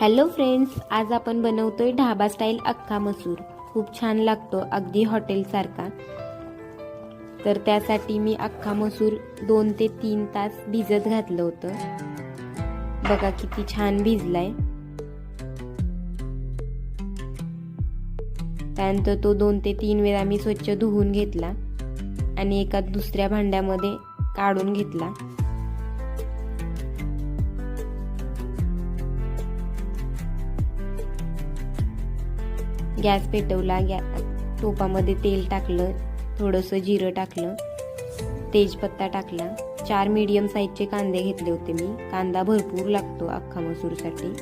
Hello friends, आज आपण बनवतोय ढाबा स्टाईल अख्खा मसूर। खूप छान लागतो, अगदी हॉटेल सारखा। तर त्यासाठी मी अख्खा मसूर 2 ते 3 तास भिजत घातलं होतं। बघा किती छान भिजलाय। त्यानंतर तो 2 ते 3 वेळा मी स्वच्छ धुवून घेतला आणि एका दुसऱ्या भांड्यामध्ये काढून घेतला। गॅस पेटवला, टोपामध्ये तेल टाकलं, थोडंसं जिरं टाकलं, तेजपत्ता टाकला। 4 मीडियम साईजचे कांदे घेतले होते मी। कांदा भरपूर लागतो अख्खा मसूरसाठी।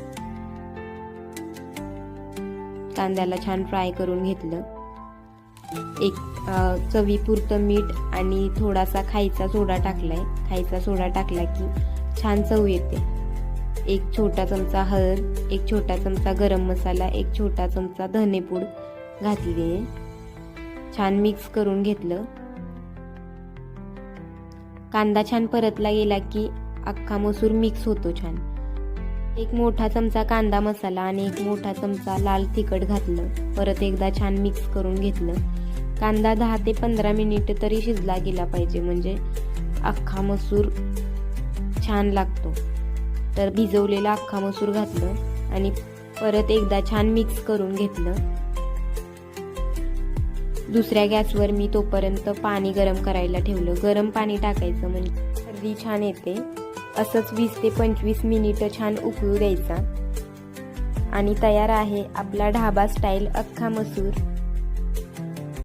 कांद्याला छान फ्राय करून घेतलं। एक चवीपुरतं मीठ आणि थोडासा खायचा सोडा टाकलाय। खायचा सोडा टाकला की छान चव येते। एक छोटा चमचा हळद, एक छोटा चमचा गरम मसाला, एक छोटा चमचा धनेपूड घातली। छान मिक्स करून घेतलं। कांदा छान परतला गेला की अख्खा मसूर मिक्स होतो छान। एक मोठा चमचा कांदा मसाला आणि एक मोठा चमचा लाल तिखट घातलं। परत एकदा छान मिक्स करून घेतलं। कांदा 10 ते 15 मिनिट तरी शिजला गेला पाहिजे, म्हणजे अख्खा मसूर छान लागतो। तर भिजवलेला अख्खा मसूर घातलं आणि परत एकदा छान मिक्स करून घेतलं। दुसऱ्या गॅसवर मी तोपर्यंत पाणी गरम करायला ठेवलं। गरम पाणी टाकायचं म्हणजे सर्दी छान येते। असंच 20 ते 25 मिनिटं छान उकळू द्यायचा आणि तयार आहे आपला ढाबा स्टाईल अख्खा मसूर।